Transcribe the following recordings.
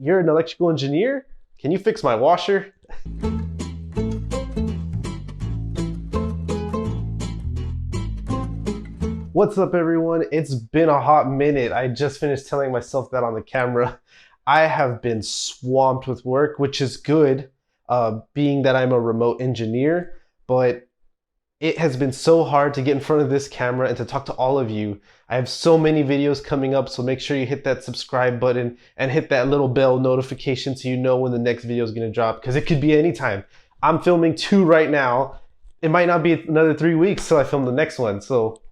you're an electrical engineer? Can you fix my washer? What's up, everyone? It's been a hot minute. I just finished telling myself that on the camera. I have been swamped with work, which is good, being that I'm a remote engineer, but it has been so hard to get in front of this camera and to talk to all of you. I have so many videos coming up, so make sure you hit that subscribe button and hit that little bell notification so you know when the next video is going to drop, because it could be anytime. I'm filming 2 right now. It might not be another 3 weeks till I film the next one. So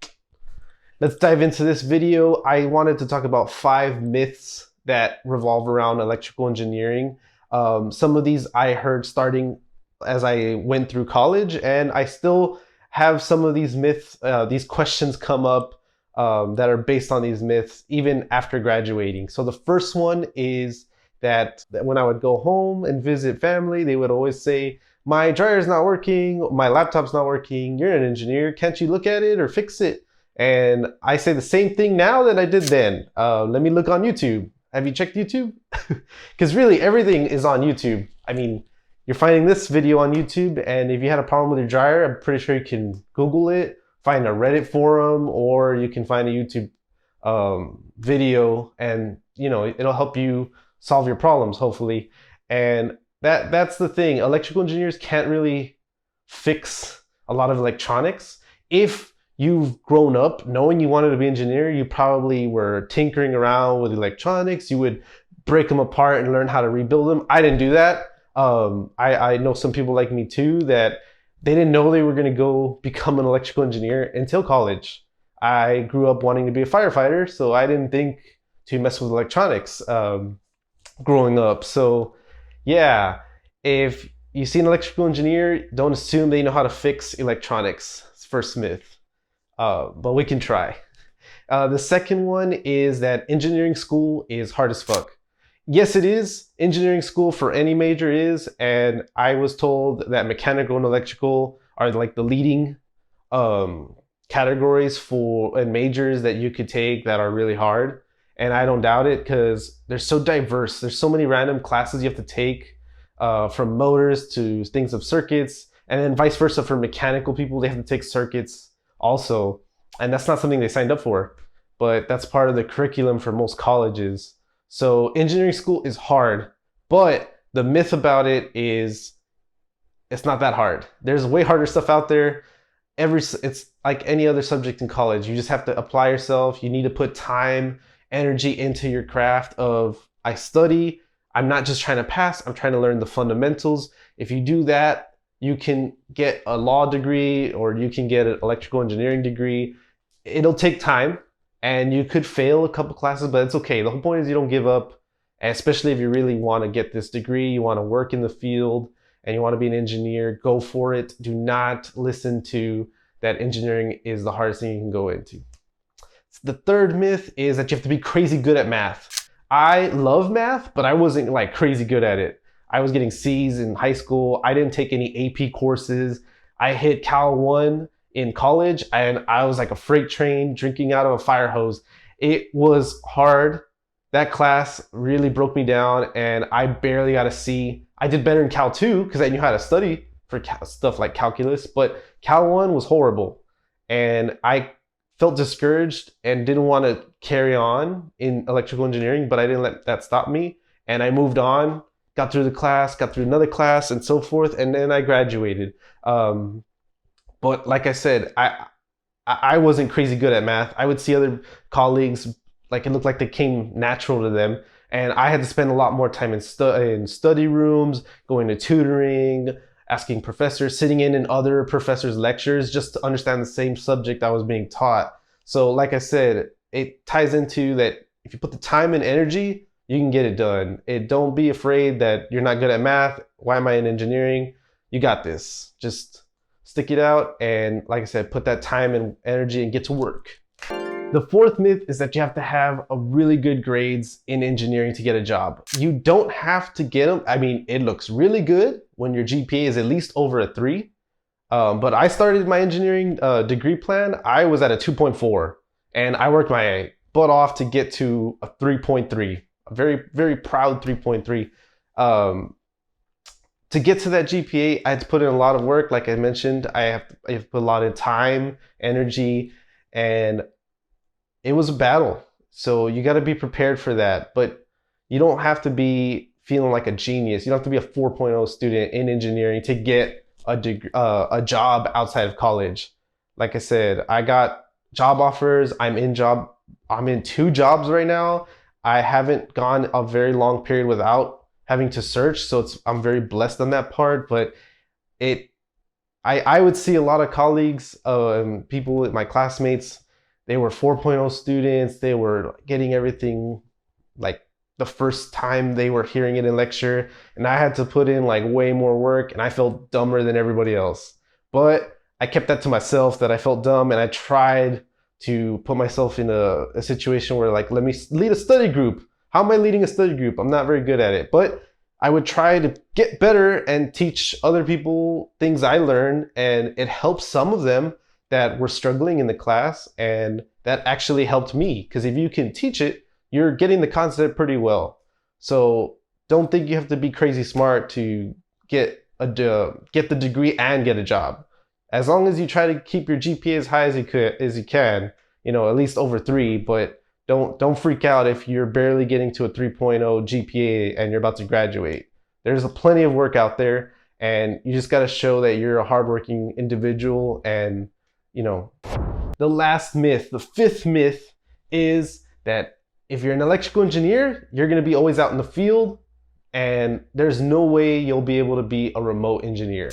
let's dive into this video. I wanted to talk about 5 myths that revolve around electrical engineering. Some of these I heard starting as I went through college, and I still have some of these myths, these questions come up that are based on these myths even after graduating. So the first one is that when I would go home and visit family, they would always say, my dryer's not working, my laptop's not working, you're an engineer, can't you look at it or fix it? And I say the same thing now that I did then. Let me look on YouTube. Have you checked YouTube? Because really everything is on YouTube. I mean, you're finding this video on YouTube, and if you had a problem with your dryer, I'm pretty sure you can Google it, find a Reddit forum, or you can find a YouTube video, and it'll help you solve your problems, hopefully. And that's the thing. Electrical engineers can't really fix a lot of electronics. If you've grown up knowing you wanted to be an engineer, you probably were tinkering around with electronics. You would break them apart and learn how to rebuild them. I didn't do that. I know some people like me too that they didn't know they were going to go become an electrical engineer until college. I grew up wanting to be a firefighter, so I didn't think to mess with electronics growing up. So yeah, if you see an electrical engineer, don't assume they know how to fix electronics. It's first myth, but we can try. The second one is that engineering school is hard as fuck. Yes, it is. Engineering school for any major is, and I was told that mechanical and electrical are like the leading categories for and majors that you could take that are really hard. And I don't doubt it, because they're so diverse. There's so many random classes you have to take, from motors to things of circuits, and then vice versa for mechanical people. They have to take circuits also, and that's not something they signed up for, but that's part of the curriculum for most colleges. So engineering school is hard, but the myth about it is it's not that hard. There's way harder stuff out there. It's like any other subject in college. You just have to apply yourself. You need to put time, energy into your craft of, I study. I'm not just trying to pass. I'm trying to learn the fundamentals. If you do that, you can get a law degree or you can get an electrical engineering degree. It'll take time. And you could fail a couple classes, but it's okay. The whole point is you don't give up, especially if you really want to get this degree, you want to work in the field, and you want to be an engineer, go for it. Do not listen to that engineering is the hardest thing you can go into. The third myth is that you have to be crazy good at math. I love math, but I wasn't like crazy good at it. I was getting C's in high school. I didn't take any AP courses. I hit Cal 1 in college, and I was like a freight train drinking out of a fire hose. It was hard. That class really broke me down, and I barely got a C. I did better in Cal 2 because I knew how to study for stuff like calculus, but Cal 1 was horrible. And I felt discouraged and didn't want to carry on in electrical engineering, but I didn't let that stop me. And I moved on, got through the class, got through another class, and so forth, and then I graduated. But like I said, I wasn't crazy good at math. I would see other colleagues, like it looked like they came natural to them. And I had to spend a lot more time in study rooms, going to tutoring, asking professors, sitting in other professors' lectures just to understand the same subject I was being taught. So like I said, it ties into that if you put the time and energy, you can get it done. Don't be afraid that you're not good at math. Why am I in engineering? You got this. Just stick it out, and like I said, put that time and energy and get to work. The fourth myth is that you have to have a really good grades in engineering to get a job. You don't have to get them. I mean, it looks really good when your GPA is at least over a 3. But I started my engineering degree plan, I was at a 2.4, and I worked my butt off to get to a 3.3. a very, very proud 3.3. To get to that GPA, I had to put in a lot of work. Like I mentioned, I have to put a lot of time, energy, and it was a battle. So you got to be prepared for that. But you don't have to be feeling like a genius. You don't have to be a 4.0 student in engineering to get a job outside of college. Like I said, I got job offers. I'm in 2 jobs right now. I haven't gone a very long period without having to search, so I'm very blessed on that part. But I would see a lot of colleagues, people, my classmates, they were 4.0 students. They were getting everything like the first time they were hearing it in lecture, and I had to put in like way more work, and I felt dumber than everybody else. But I kept that to myself, that I felt dumb, and I tried to put myself in a situation where, like, let me lead a study group. How am I leading a study group? I'm not very good at it, but I would try to get better and teach other people things I learned, and it helped some of them that were struggling in the class, and that actually helped me, because if you can teach it, you're getting the concept pretty well. So don't think you have to be crazy smart to get the degree and get a job. As long as you try to keep your GPA as high as you can, at least over 3, but don't freak out if you're barely getting to a 3.0 GPA and you're about to graduate. There's plenty of work out there, and you just got to show that you're a hardworking individual. And the last myth, the 5th myth, is that if you're an electrical engineer, you're going to be always out in the field, and there's no way you'll be able to be a remote engineer.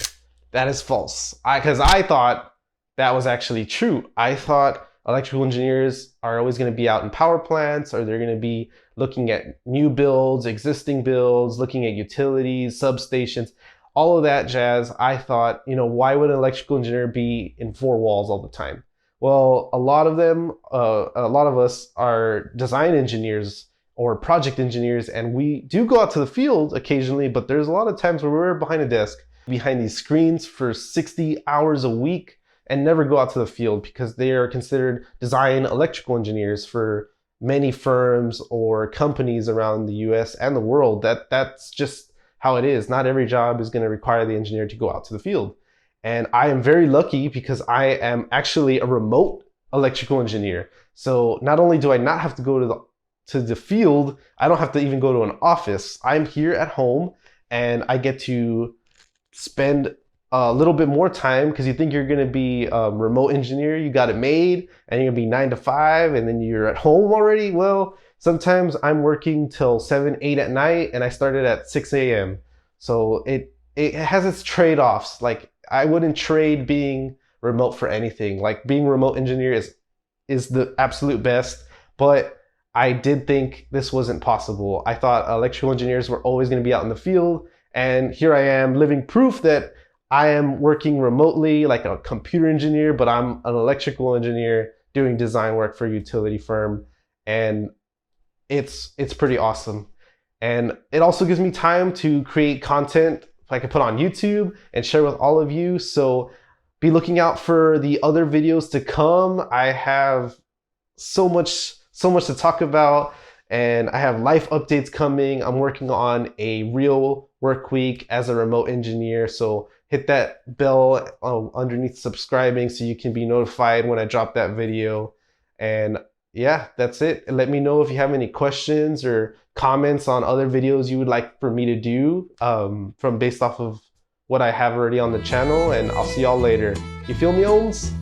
That is false. Because I thought that was actually true. I thought electrical engineers are always going to be out in power plants, or they're going to be looking at new builds, existing builds, looking at utilities, substations, all of that jazz. I thought, why would an electrical engineer be in 4 walls all the time? Well, a lot of us are design engineers or project engineers, and we do go out to the field occasionally, but there's a lot of times where we're behind a desk, behind these screens for 60 hours a week, and never go out to the field because they are considered design electrical engineers for many firms or companies around the US and the world. That's just how it is. Not every job is going to require the engineer to go out to the field. And I am very lucky because I am actually a remote electrical engineer. So not only do I not have to go to the field, I don't have to even go to an office. I'm here at home, and I get to spend a little bit more time, because you think you're going to be a remote engineer, you got it made, and you're going to be 9 to 5, and then you're at home already. Well, sometimes I'm working till 7, 8 at night, and I started at 6 a.m. So it has its trade-offs. Like, I wouldn't trade being remote for anything. Like, being a remote engineer is the absolute best, but I did think this wasn't possible. I thought electrical engineers were always going to be out in the field, and here I am living proof that I am working remotely like a computer engineer, but I'm an electrical engineer doing design work for a utility firm, and it's pretty awesome. And it also gives me time to create content I can put on YouTube and share with all of you. So be looking out for the other videos to come. I have so much to talk about, and I have life updates coming. I'm working on a real work week as a remote engineer, so hit that bell underneath subscribing so you can be notified when I drop that video. And yeah, that's it. And let me know if you have any questions or comments on other videos you would like for me to do based off of what I have already on the channel. And I'll see y'all later. You feel me, Ohms?